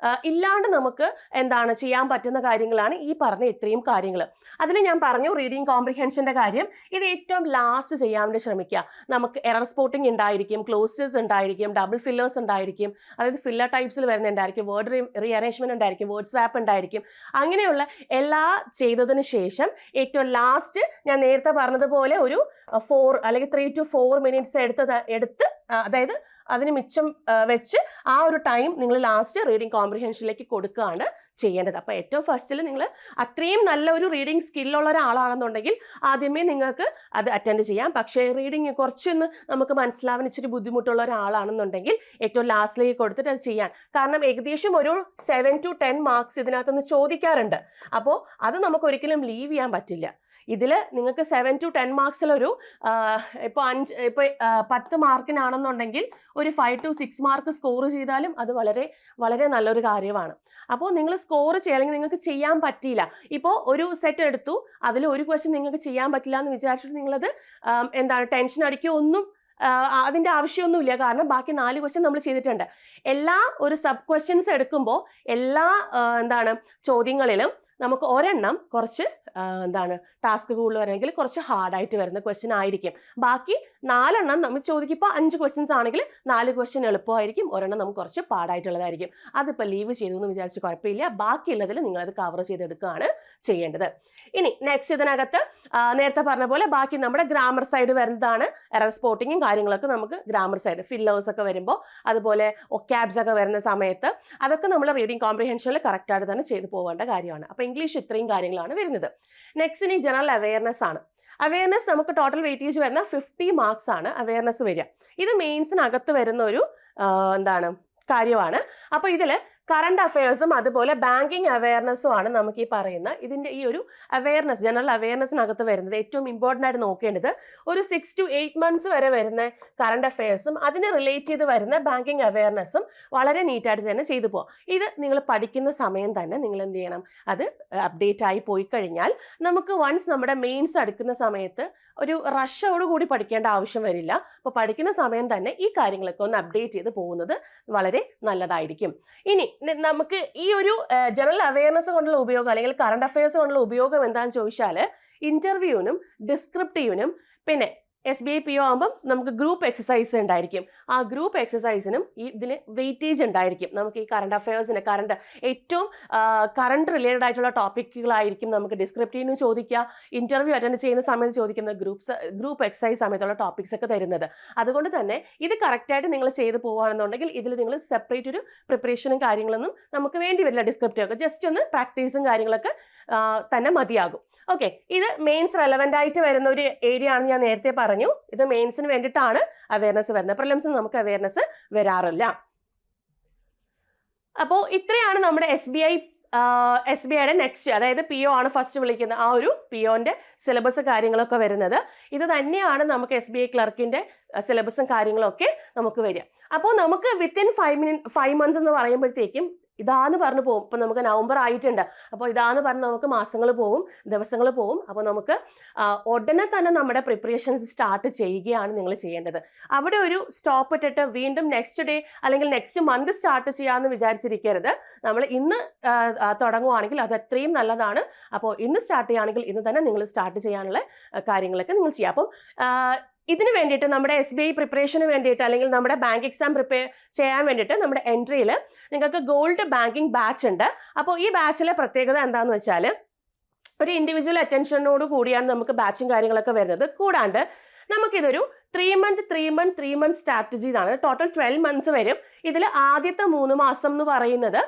ഇല്ലാണ്ട് നമുക്ക് എന്താണ് ചെയ്യാൻ പറ്റുന്ന കാര്യങ്ങളാണ് ഈ പറഞ്ഞ ഇത്രയും കാര്യങ്ങൾ. അതിന് ഞാൻ പറഞ്ഞു റീഡിങ് കോംപ്രിഹെൻഷൻ്റെ കാര്യം, ഇത് ഏറ്റവും ലാസ്റ്റ് ചെയ്യാൻ വേണ്ടി ശ്രമിക്കുക. നമുക്ക് എറർ സ്പോട്ടിംഗ് ഉണ്ടായിരിക്കും, ക്ലോസേഴ്സ് ഉണ്ടായിരിക്കും, ഡബിൾ ഫില്ലേഴ്സ് ഉണ്ടായിരിക്കും, അതായത് ഫില്ലർ ടൈപ്സിൽ വരുന്നുണ്ടായിരിക്കും, വേർഡ് റീഅറേഞ്ച്മെന്റ് ഉണ്ടായിരിക്കും, വേർഡ് സ്വാപ്പ് ഉണ്ടായിരിക്കും. അങ്ങനെയുള്ള എല്ലാ ചെയ്തതിന് ശേഷം ഏറ്റവും ലാസ്റ്റ് ഞാൻ നേരത്തെ പറഞ്ഞതുപോലെ ഒരു 4 അല്ലെങ്കിൽ 3 to 4 മിനിറ്റ്സ് എടുത്ത് അതായത് അതിന് മിച്ചം വെച്ച് ആ ഒരു ടൈം നിങ്ങൾ ലാസ്റ്റ് റീഡിങ് കോംപ്രിഹെൻഷനിലേക്ക് കൊടുക്കുകയാണ് ചെയ്യേണ്ടത്. അപ്പോൾ ഏറ്റവും ഫസ്റ്റിൽ നിങ്ങൾ അത്രയും നല്ല ഒരു റീഡിങ് സ്കില്ലുള്ള ഒരാളാണെന്നുണ്ടെങ്കിൽ ആദ്യമേ നിങ്ങൾക്ക് അത് അറ്റൻഡ് ചെയ്യാം. പക്ഷേ റീഡിങ് കുറച്ചൊന്ന് നമുക്ക് മനസ്സിലാവാൻ ഇച്ചിരി ബുദ്ധിമുട്ടുള്ള ഒരാളാണെന്നുണ്ടെങ്കിൽ ഏറ്റവും ലാസ്റ്റിലേക്ക് കൊടുത്തിട്ട് അത് ചെയ്യാൻ. കാരണം ഏകദേശം ഒരു 7 to 10 മാർക്സ് ഇതിനകത്തുനിന്ന് ചോദിക്കാറുണ്ട്. അപ്പോൾ അത് നമുക്ക് ഒരിക്കലും ലീവ് ചെയ്യാൻ പറ്റില്ല. ഇതിൽ നിങ്ങൾക്ക് 7 to 10 മാർക്സിലൊരു ഇപ്പോൾ 10 മാർക്കിനാണെന്നുണ്ടെങ്കിൽ ഒരു 5 to 6 മാർക്ക് സ്കോർ ചെയ്താലും അത് വളരെ വളരെ നല്ലൊരു കാര്യമാണ്. അപ്പോൾ നിങ്ങൾ സ്കോർ അല്ലെങ്കിൽ നിങ്ങൾക്ക് ചെയ്യാൻ പറ്റിയില്ല, ഇപ്പോൾ ഒരു സെറ്റ് എടുത്തു, അതിൽ ഒരു ക്വസ്റ്റ്യൻ നിങ്ങൾക്ക് ചെയ്യാൻ പറ്റില്ല എന്ന് വിചാരിച്ചിട്ട് നിങ്ങളത് എന്താണ് ടെൻഷൻ അടിക്കുക ഒന്നും അതിൻ്റെ ആവശ്യമൊന്നുമില്ല. കാരണം ബാക്കി 4 ക്വസ്റ്റ്യൻ നമ്മൾ ചെയ്തിട്ടുണ്ട്. എല്ലാ ഒരു സബ് ക്വസ്റ്റ്യൻസ് എടുക്കുമ്പോൾ എല്ലാ ചോദ്യങ്ങളിലും നമുക്ക് ഒരെണ്ണം കുറച്ച് ടാസ്ക് കൂടുതൽ വരണമെങ്കിൽ കുറച്ച് ഹാർഡായിട്ട് വരുന്ന ക്വസ്റ്റ്യൻ ആയിരിക്കും. ബാക്കി 4 എണ്ണം നമ്മൾ ചോദിക്കും. ഇപ്പോൾ 5 ക്വസ്റ്റ്യൻസ് ആണെങ്കിൽ 4 ക്വസ്റ്റ്യൻ എളുപ്പമായിരിക്കും, ഒരെണ്ണം നമുക്ക് കുറച്ച് പാടായിട്ടുള്ളതായിരിക്കും. അതിപ്പോൾ ലീവ് ചെയ്തു എന്ന് വിചാരിച്ച് കുഴപ്പമില്ല, ബാക്കിയുള്ളതിൽ നിങ്ങളത് കവർ ചെയ്തെടുക്കുകയാണ് ചെയ്യേണ്ടത്. ഇനി നെക്സ്റ്റ് ഇതിനകത്ത് നേരത്തെ പറഞ്ഞ പോലെ ബാക്കി നമ്മുടെ ഗ്രാമർ സൈഡ് വരുന്നതാണ്. എറർ സ്പോട്ടിങ്ങും കാര്യങ്ങളൊക്കെ നമുക്ക് ഗ്രാമർ സൈഡ്, ഫില്ലേഴ്സ് ഒക്കെ വരുമ്പോൾ, അതുപോലെ ഒക്കാബ്സ് ഒക്കെ വരുന്ന സമയത്ത് അതൊക്കെ നമ്മൾ റീഡിങ് കോംപ്രിഹെൻഷനിൽ കറക്റ്റായിട്ട് തന്നെ ചെയ്തു പോകേണ്ട കാര്യമാണ്. അപ്പോൾ ഇംഗ്ലീഷ് ഇത്രയും കാര്യങ്ങളാണ് വരുന്നത്. നെക്സ്റ്റ് ഇനി ജനറൽ അവെയർനെസ് ആണ്. അവെയർനെസ് നമുക്ക് ടോട്ടൽ വെയിറ്റേജ് വരുന്ന 50 മാർക്സ് ആണ് അവെയർനെസ് വരിക. ഇത് മെയിൻസിനകത്ത് വരുന്ന ഒരു കാര്യമാണ്. അപ്പോൾ ഇതിൽ കറണ്ട് അഫയേഴ്സും അതുപോലെ ബാങ്കിങ് അവെയർനെസ്സും ആണ് നമുക്ക് ഈ പറയുന്ന ഇതിൻ്റെ ഈ ഒരു അവെയർനെസ്, ജനറൽ അവെയർനെസ്സിനകത്ത് വരുന്നത്. ഏറ്റവും ഇമ്പോർട്ടൻ്റ് ആയിട്ട് നോക്കേണ്ടത് ഒരു 6 to 8 മന്ത്സ് വരെ വരുന്ന കറണ്ട് അഫയേഴ്സും അതിന് റിലേറ്റ് ചെയ്ത് വരുന്ന ബാങ്കിങ് അവെയർനെസ്സും വളരെ നീറ്റായിട്ട് തന്നെ ചെയ്തു പോകും. ഇത് നിങ്ങൾ പഠിക്കുന്ന സമയം തന്നെ നിങ്ങൾ എന്ത് ചെയ്യണം, അത് അപ്ഡേറ്റ് ആയി പോയി കഴിഞ്ഞാൽ നമുക്ക് വൺസ് നമ്മുടെ മെയിൻസ് അടുക്കുന്ന സമയത്ത് ഒരു റഷോടുകൂടി പഠിക്കേണ്ട ആവശ്യം വരില്ല. അപ്പോൾ പഠിക്കുന്ന സമയം തന്നെ ഈ കാര്യങ്ങളൊക്കെ ഒന്ന് അപ്ഡേറ്റ് ചെയ്ത് പോകുന്നത് വളരെ നല്ലതായിരിക്കും. ഇനി നമുക്ക് ഈ ഒരു ജനറൽ അവെയർനെസ് കൊണ്ടുള്ള ഉപയോഗം അല്ലെങ്കിൽ കറണ്ട് അഫയേഴ്സ് കൊണ്ടുള്ള ഉപയോഗം എന്താണെന്ന് ചോദിച്ചാൽ ഇൻ്റർവ്യൂവിനും ഡിസ്ക്രിപ്റ്റീവിനും പിന്നെ SBI PO ആകുമ്പം നമുക്ക് ഗ്രൂപ്പ് എക്സസൈസ് ഉണ്ടായിരിക്കും. ആ ഗ്രൂപ്പ് എക്സസൈസിനും ഇതിന് വെയിറ്റേജ് ഉണ്ടായിരിക്കും. നമുക്ക് ഈ കറണ്ട് അഫയേഴ്സിന് ഏറ്റവും കറണ്ട് റിലേറ്റഡ് ആയിട്ടുള്ള ടോപ്പിക്കുകളായിരിക്കും നമുക്ക് ഡിസ്ക്രിപ്റ്റീവിന് ചോദിക്കുക, ഇൻ്റർവ്യൂ അറ്റൻഡ് ചെയ്യുന്ന സമയത്ത് ചോദിക്കുന്ന ഗ്രൂപ്പ് എക്സസൈസ് സമയത്തുള്ള ടോപ്പിക്സ് ഒക്കെ തരുന്നത്. അതുകൊണ്ട് തന്നെ ഇത് കറക്റ്റായിട്ട് നിങ്ങൾ ചെയ്ത് പോകുകയാണെന്നുണ്ടെങ്കിൽ ഇതിൽ നിങ്ങൾ സെപ്പറേറ്റ് ഒരു പ്രിപ്പറേഷനും കാര്യങ്ങളൊന്നും നമുക്ക് വേണ്ടി വരില്ല. ഡിസ്ക്രിപ്റ്റീവ് ഒക്കെ ജസ്റ്റ് ഒന്ന് പ്രാക്ടീസും കാര്യങ്ങളൊക്കെ തന്നെ മതിയാകും. ഓക്കെ, ഇത് മെയിൻസ് റെലവൻ്റ് ആയിട്ട് വരുന്ന ഒരു ഏരിയ ആണെന്ന് ഞാൻ നേരത്തെ പറഞ്ഞു. പറഞ്ഞു, ഇത് മെയിൻസിന് വേണ്ടിയിട്ടാണ് അവയർനെസ് വരുന്നത്. പ്രിലിംസിന് നമുക്ക് അവയർനെസ് വരാറില്ല. അപ്പോൾ ഇത്രയാണ് നമ്മുടെ എസ് ബി ഐയുടെ നെക്സ്റ്റ്, അതായത് PO ആണ് ഫസ്റ്റ് വിളിക്കുന്ന ആ ഒരു POന്റെ സിലബസ് കാര്യങ്ങളൊക്കെ വരുന്നത്. ഇത് തന്നെയാണ് നമുക്ക് SBI ക്ലർക്കിന്റെ സിലബസും കാര്യങ്ങളൊക്കെ നമുക്ക് വരിക. അപ്പോൾ നമുക്ക് വിത്തിൻ 5 months എന്ന് പറയുമ്പോഴത്തേക്കും ഇതാന്ന് പറഞ്ഞു പോകും. ഇപ്പം നമുക്ക് നവംബർ ആയിട്ടുണ്ട്, അപ്പോൾ ഇതാന്ന് പറഞ്ഞ് നമുക്ക് മാസങ്ങൾ പോവും, ദിവസങ്ങൾ പോവും. അപ്പോൾ നമുക്ക് ഉടനെ തന്നെ നമ്മുടെ പ്രിപ്പറേഷൻസ് സ്റ്റാർട്ട് ചെയ്യുകയാണ് നിങ്ങൾ ചെയ്യേണ്ടത്. അവിടെ ഒരു സ്റ്റോപ്പ് ഇട്ടിട്ട് വീണ്ടും നെക്സ്റ്റ് ഡേ അല്ലെങ്കിൽ നെക്സ്റ്റ് മന്ത് സ്റ്റാർട്ട് ചെയ്യാമെന്ന് വിചാരിച്ചിരിക്കരുത്. നമ്മൾ ഇന്ന് തുടങ്ങുവാണെങ്കിൽ അത് അത്രയും നല്ലതാണ്. അപ്പോൾ ഇന്ന് സ്റ്റാർട്ട് ചെയ്യുകയാണെങ്കിൽ ഇന്ന് തന്നെ നിങ്ങൾ സ്റ്റാർട്ട് ചെയ്യാനുള്ള കാര്യങ്ങളൊക്കെ നിങ്ങൾ ചെയ്യാം. അപ്പം ഇതിന് വേണ്ടിയിട്ട് നമ്മുടെ SBI പ്രിപ്പറേഷന് വേണ്ടിയിട്ട് അല്ലെങ്കിൽ നമ്മുടെ ബാങ്ക് എക്സാം പ്രിപ്പയർ ചെയ്യാൻ വേണ്ടിയിട്ട് നമ്മുടെ എൻട്രിയിൽ നിങ്ങൾക്ക് ഗോൾഡ് ബാങ്കിങ് ബാച്ച് ഉണ്ട്. അപ്പോൾ ഈ ബാച്ചിലെ പ്രത്യേകത എന്താണെന്ന് വെച്ചാൽ ഒരു ഇൻഡിവിജ്വൽ അറ്റൻഷനോട് കൂടിയാണ് നമുക്ക് ബാച്ചും കാര്യങ്ങളൊക്കെ വരുന്നത്. കൂടാണ്ട് നമുക്കിതൊരു 3 month സ്ട്രാറ്റജി എന്നാണ്. ടോട്ടൽ 12 months വരും. ഇതിൽ ആദ്യത്തെ 3 മാസം എന്ന് പറയുന്നത്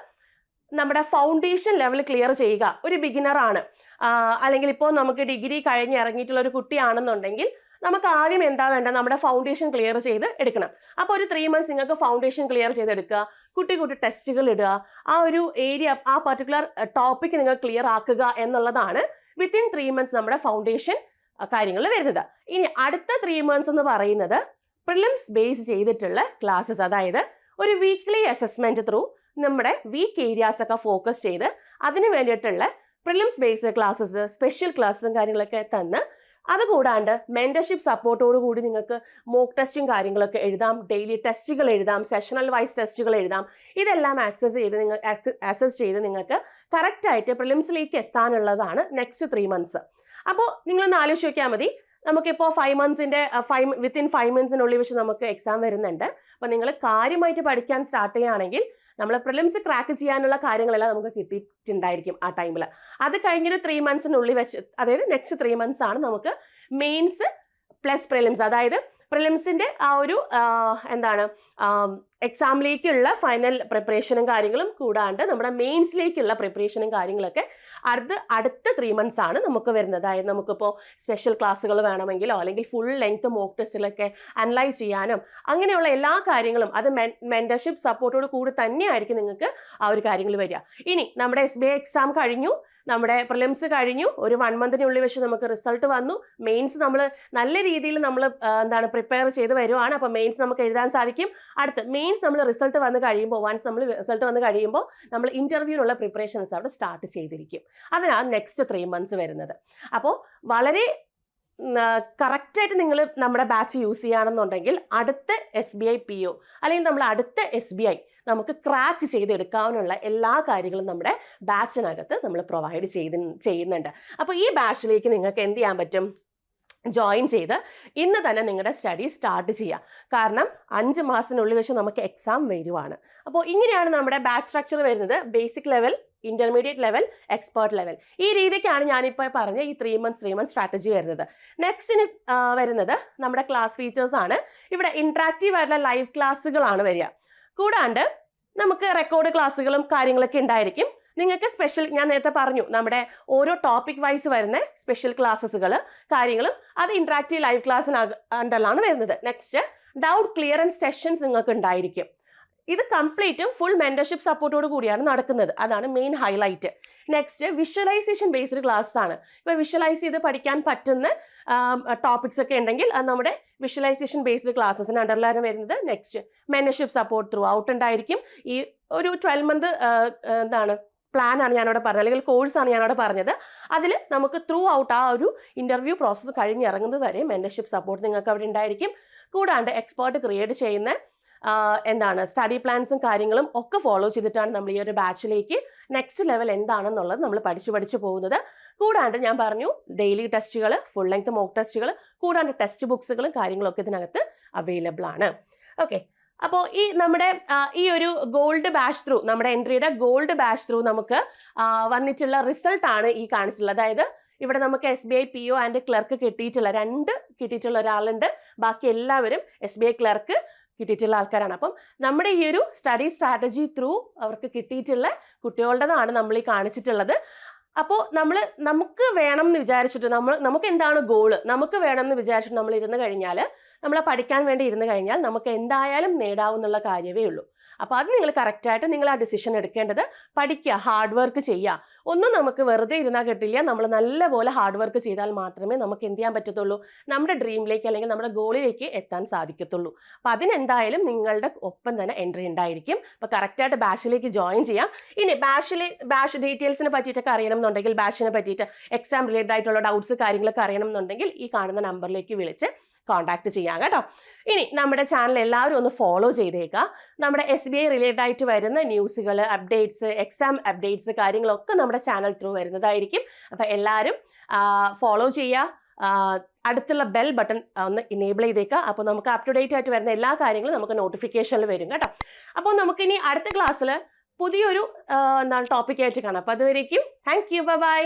നമ്മുടെ ഫൗണ്ടേഷൻ ലെവൽ ക്ലിയർ ചെയ്യുക. ഒരു ബിഗിനർ ആണ് അല്ലെങ്കിൽ ഇപ്പോൾ നമുക്ക് ഡിഗ്രി കഴിഞ്ഞ് ഇറങ്ങിയിട്ടുള്ള ഒരു കുട്ടിയാണെന്നുണ്ടെങ്കിൽ നമുക്ക് ആദ്യം എന്താ വേണ്ടത്, നമ്മുടെ ഫൗണ്ടേഷൻ ക്ലിയർ ചെയ്ത് എടുക്കണം. അപ്പോൾ ഒരു 3 months നിങ്ങൾക്ക് ഫൗണ്ടേഷൻ ക്ലിയർ ചെയ്തെടുക്കുക, കുട്ടി ടെസ്റ്റുകൾ ഇടുക, ആ ഒരു ഏരിയ ആ പർട്ടിക്കുലർ ടോപ്പിക് നിങ്ങൾ ക്ലിയർ ആക്കുക എന്നുള്ളതാണ് വിത്തിൻ 3 months നമ്മുടെ ഫൗണ്ടേഷൻ കാര്യങ്ങൾ വരുന്നത്. ഇനി അടുത്ത 3 months എന്ന് പറയുന്നത് പ്രിലിംസ് ബേസ് ചെയ്തിട്ടുള്ള ക്ലാസ്സസ്, അതായത് ഒരു വീക്ക്ലി അസസ്മെന്റ് ത്രൂ നമ്മുടെ വീക്ക് ഏരിയാസ് ഒക്കെ ഫോക്കസ് ചെയ്ത് അതിന് വേണ്ടിയിട്ടുള്ള പ്രിലിംസ് ബേസ്ഡ് ക്ലാസ്സസ്, സ്പെഷ്യൽ ക്ലാസ്സും കാര്യങ്ങളൊക്കെ തന്ന്, അതുകൂടാണ്ട് മെന്റർഷിപ്പ് സപ്പോർട്ടോട് കൂടി നിങ്ങൾക്ക് മോക്ക് ടെസ്റ്റും കാര്യങ്ങളൊക്കെ എഴുതാം, ഡെയിലി ടെസ്റ്റുകൾ എഴുതാം, സെഷണൽ വൈസ് ടെസ്റ്റുകൾ എഴുതാം. ഇതെല്ലാം ആക്സസ് ചെയ്ത് നിങ്ങൾക്ക് കറക്റ്റായിട്ട് പ്രിലിംസിലേക്ക് എത്താനുള്ളതാണ് നെക്സ്റ്റ് 3 months. അപ്പോൾ നിങ്ങളൊന്ന് ആലോചിച്ച് നോക്കിയാൽ മതി. നമുക്കിപ്പോൾ 5 monthsന്റെ വിത്തിൻ 5 monthsനുള്ളിൽ വെച്ച് നമുക്ക് എക്സാം വരുന്നുണ്ട്. അപ്പോൾ നിങ്ങൾ കാര്യമായിട്ട് പഠിക്കാൻ സ്റ്റാർട്ട് ചെയ്യുകയാണെങ്കിൽ നമ്മൾ പ്രിലിംസ് ക്രാക്ക് ചെയ്യാനുള്ള കാര്യങ്ങളെല്ലാം നമുക്ക് കിട്ടിയിട്ടുണ്ടായിരിക്കും ആ ടൈമിൽ. അത് കഴിഞ്ഞൊരു 3 monthsനുള്ളിൽ വെച്ച്, അതായത് നെക്സ്റ്റ് 3 months ആണ് നമുക്ക് മെയിൻസ് പ്ലസ് പ്രിലിംസ്, അതായത് പ്രിലിംസിൻ്റെ ആ ഒരു എക്സാമിലേക്കുള്ള ഫൈനൽ പ്രിപ്പറേഷനും കാര്യങ്ങളും കൂടാണ്ട് നമ്മുടെ മെയിൻസിലേക്കുള്ള പ്രിപ്പറേഷനും കാര്യങ്ങളൊക്കെ അടുത്ത 3 months ആണ് നമുക്ക് വരുന്നത്. അതായത് നമുക്കിപ്പോൾ സ്പെഷ്യൽ ക്ലാസ്സുകൾ വേണമെങ്കിലോ അല്ലെങ്കിൽ ഫുൾ ലെങ്ത് മോക്ക് ടെസ്റ്റുകളൊക്കെ അനലൈസ് ചെയ്യാനും അങ്ങനെയുള്ള എല്ലാ കാര്യങ്ങളും അത് മെന്റർഷിപ്പ് സപ്പോർട്ടോട് കൂടി തന്നെയായിരിക്കും നിങ്ങൾക്ക് ആ ഒരു കാര്യങ്ങൾ വരിക. ഇനി നമ്മുടെ SBI എക്സാം കഴിഞ്ഞു, നമ്മുടെ പ്രിലിംസ് കഴിഞ്ഞു, ഒരു 1 monthനുള്ളിൽ വെച്ച് നമുക്ക് റിസൾട്ട് വന്നു, മെയിൻസ് നമ്മൾ നല്ല രീതിയിൽ നമ്മൾ പ്രിപ്പയർ ചെയ്ത് വരുവാണ്. അപ്പോൾ മെയിൻസ് നമുക്ക് എഴുതാൻ സാധിക്കും. അടുത്ത് മെയിൻസ് നമ്മൾ റിസൾട്ട് വന്ന് കഴിയുമ്പോൾ, വൺസ് നമ്മൾ റിസൾട്ട് വന്ന് കഴിയുമ്പോൾ നമ്മൾ ഇൻ്റർവ്യൂവിനുള്ള പ്രിപ്പറേഷൻസ് അവിടെ സ്റ്റാർട്ട് ചെയ്തിരിക്കും. അതിനാണ് നെക്സ്റ്റ് 3 months വരുന്നത്. അപ്പോൾ വളരെ കറക്റ്റായിട്ട് നിങ്ങൾ നമ്മുടെ ബാച്ച് യൂസ് ചെയ്യുകയാണെന്നുണ്ടെങ്കിൽ അടുത്ത SBI PO അല്ലെങ്കിൽ നമ്മൾ അടുത്ത SBI നമുക്ക് ക്രാക്ക് ചെയ്തെടുക്കാനുള്ള എല്ലാ കാര്യങ്ങളും നമ്മുടെ ബാച്ചിനകത്ത് നമ്മൾ പ്രൊവൈഡ് ചെയ്യുന്നുണ്ട്. അപ്പോൾ ഈ ബാച്ചിലേക്ക് നിങ്ങൾക്ക് എന്ത് ചെയ്യാൻ പറ്റും, ജോയിൻ ചെയ്ത് ഇന്ന് തന്നെ നിങ്ങളുടെ സ്റ്റഡി സ്റ്റാർട്ട് ചെയ്യുക. കാരണം 5 മാസത്തിനുള്ളിൽ വെച്ച് നമുക്ക് എക്സാം വരുവാണ്. അപ്പോൾ ഇങ്ങനെയാണ് നമ്മുടെ ബാച്ച് സ്ട്രക്ചർ വരുന്നത്. Basic level, intermediate level, expert level. ഈ രീതിക്കാണ് ഞാനിപ്പോൾ പറഞ്ഞ ഈ 3 months സ്ട്രാറ്റജി വരുന്നത്. നെക്സ്റ്റിന് വരുന്നത് നമ്മുടെ ക്ലാസ് ഫീച്ചേഴ്സ് ആണ്. ഇവിടെ ഇന്ററാക്റ്റീവ് ആയിട്ടുള്ള ലൈവ് ക്ലാസ്സുകളാണ് വരിക. കൂടാണ്ട് നമുക്ക് റെക്കോർഡ് ക്ലാസ്സുകളും കാര്യങ്ങളൊക്കെ ഉണ്ടായിരിക്കും. നിങ്ങൾക്ക് സ്പെഷ്യൽ, ഞാൻ നേരത്തെ പറഞ്ഞു നമ്മുടെ ഓരോ ടോപ്പിക് വൈസ് വരുന്ന സ്പെഷ്യൽ ക്ലാസ്സുകൾ കാര്യങ്ങളും അത് ഇന്ററാക്റ്റീവ് ലൈവ് ക്ലാസ്സിനകത്താണ് വരുന്നത്. നെക്സ്റ്റ് ഡൗട്ട് ക്ലിയറൻസ് സെഷൻസ് നിങ്ങൾക്ക് ഉണ്ടായിരിക്കും. ഇത് കംപ്ലീറ്റും ഫുൾ മെന്റർഷിപ്പ് സപ്പോർട്ടോട് കൂടിയാണ് നടക്കുന്നത്. അതാണ് main highlight. Next visualisation based class ആണ്. ഇപ്പോൾ വിഷ്വലൈസ് ചെയ്ത് പഠിക്കാൻ പറ്റുന്ന ടോപ്പിക്സ് ഒക്കെ ഉണ്ടെങ്കിൽ അത് നമ്മുടെ വിഷ്വലൈസേഷൻ ബേസ്ഡ് ക്ലാസ്സസിന് അണ്ടറിലാണ് വരുന്നത്. Next mentorship support through out ഉണ്ടായിരിക്കും. ഈ ഒരു 12 month പ്ലാനാണ് ഞാനവിടെ പറഞ്ഞത്, അല്ലെങ്കിൽ കോഴ്സാണ് ഞാനവിടെ പറഞ്ഞത്. അതിൽ നമുക്ക് ത്രൂ ഔട്ട് ആ ഒരു ഇൻ്റർവ്യൂ പ്രോസസ്സ് കഴിഞ്ഞിറങ്ങുന്നത് വരെ മെന്റർഷിപ്പ് സപ്പോർട്ട് നിങ്ങൾക്ക് അവിടെ ഉണ്ടായിരിക്കും. കൂടാണ്ട് എക്സ്പേർട്ട് ക്രിയേറ്റ് ചെയ്യുന്ന സ്റ്റഡി പ്ലാൻസും കാര്യങ്ങളും ഒക്കെ ഫോളോ ചെയ്തിട്ടാണ് നമ്മൾ ഈ ഒരു ബാച്ചിലേക്ക് നെക്സ്റ്റ് ലെവൽ എന്താണെന്നുള്ളത് നമ്മൾ പഠിച്ചു പോകുന്നത്. കൂടാണ്ട് ഞാൻ പറഞ്ഞു ഡെയിലി ടെസ്റ്റുകൾ, ഫുൾ ലെങ്ത് മോക്ക് ടെസ്റ്റുകൾ, കൂടാണ്ട് ടെക്സ്റ്റ് ബുക്സുകളും കാര്യങ്ങളൊക്കെ ഇതിനകത്ത് അവൈലബിൾ ആണ്. ഓക്കെ, അപ്പോൾ ഈ നമ്മുടെ ഈ ഒരു ഗോൾഡ് ബാച്ച് ത്രൂ, നമ്മുടെ എൻട്രിയുടെ ഗോൾഡ് ബാച്ച് ത്രൂ നമുക്ക് വന്നിട്ടുള്ള റിസൾട്ട് ആണ് ഈ കാണിച്ചിട്ടുള്ളത്. അതായത് ഇവിടെ നമുക്ക് SBI PO ആൻഡ് ക്ലർക്ക് കിട്ടിയിട്ടുള്ള ഒരാളുണ്ട്. ബാക്കി എല്ലാവരും SBI ക്ലർക്ക് കിട്ടിയിട്ടുള്ള ആൾക്കാരാണ്. അപ്പം നമ്മുടെ ഈ ഒരു സ്റ്റഡി സ്ട്രാറ്റജി ത്രൂ അവർക്ക് കിട്ടിയിട്ടുള്ള കുട്ടികളുടേതാണ് നമ്മൾ ഈ കാണിച്ചിട്ടുള്ളത്. അപ്പോൾ നമുക്ക് വേണം എന്ന് വിചാരിച്ചിട്ട് നമുക്ക് എന്താണ് ഗോള്, നമുക്ക് വേണം എന്ന് വിചാരിച്ചിട്ട് നമ്മൾ ഇരുന്ന് കഴിഞ്ഞാൽ, നമ്മൾ പഠിക്കാൻ വേണ്ടി ഇരുന്ന് കഴിഞ്ഞാൽ നമുക്ക് എന്തായാലും നേടാവുന്നുള്ള കാര്യമേ ഉള്ളൂ. അപ്പോൾ അത് നിങ്ങൾ കറക്റ്റായിട്ട് നിങ്ങൾ ആ ഡിസിഷൻ എടുക്കേണ്ടത്, പഠിക്കുക, ഹാർഡ് വർക്ക് ചെയ്യുക. ഒന്നും നമുക്ക് വെറുതെ ഇരുന്നാൽ കിട്ടില്ല. നമ്മൾ നല്ലപോലെ ഹാർഡ് വർക്ക് ചെയ്താൽ മാത്രമേ നമുക്ക് എന്ത് ചെയ്യാൻ പറ്റത്തുള്ളൂ, നമ്മുടെ ഡ്രീമിലേക്ക് അല്ലെങ്കിൽ നമ്മുടെ ഗോളിലേക്ക് എത്താൻ സാധിക്കത്തുള്ളൂ. അപ്പോൾ അതിനെന്തായാലും നിങ്ങളുടെ ഒപ്പം തന്നെ എൻട്രി ഉണ്ടായിരിക്കും. അപ്പോൾ കറക്റ്റായിട്ട് ബാച്ചിലേക്ക് ജോയിൻ ചെയ്യാം. ഇനി ബാച്ച് ഡീറ്റെയിൽസിനെ പറ്റിയിട്ടൊക്കെ അറിയണം എന്നുണ്ടെങ്കിൽ, ബാച്ചിനെ പറ്റിയിട്ട് എക്സാം റിലേറ്റഡ് ആയിട്ടുള്ള ഡൗട്ട്സ് കാര്യങ്ങളൊക്കെ അറിയണം എന്നുണ്ടെങ്കിൽ ഈ കാണുന്ന നമ്പറിലേക്ക് വിളിച്ച് കോൺടാക്ട് ചെയ്യാം കേട്ടോ. ഇനി നമ്മുടെ ചാനൽ എല്ലാവരും ഒന്ന് ഫോളോ ചെയ്തേക്കുക. നമ്മുടെ SBI റിലേറ്റഡ് ആയിട്ട് വരുന്ന ന്യൂസുകൾ, അപ്ഡേറ്റ്സ്, എക്സാം അപ്ഡേറ്റ്സ് കാര്യങ്ങളൊക്കെ നമ്മുടെ ചാനൽ ത്രൂ വരുന്നതായിരിക്കും. അപ്പോൾ എല്ലാവരും ഫോളോ ചെയ്യുക. അടുത്തുള്ള ബെൽ ബട്ടൺ ഒന്ന് ഇനേബിൾ ചെയ്തേക്കുക. അപ്പോൾ നമുക്ക് അപ് ടു ഡേറ്റ് ആയിട്ട് വരുന്ന എല്ലാ കാര്യങ്ങളും നമുക്ക് നോട്ടിഫിക്കേഷനിൽ വരും കേട്ടോ. അപ്പോൾ നമുക്കിനി അടുത്ത ക്ലാസ്സിൽ പുതിയൊരു ടോപ്പിക്കായിട്ട് കാണാം. അപ്പോൾ അതുവരേക്കും താങ്ക് യു, ബൈ.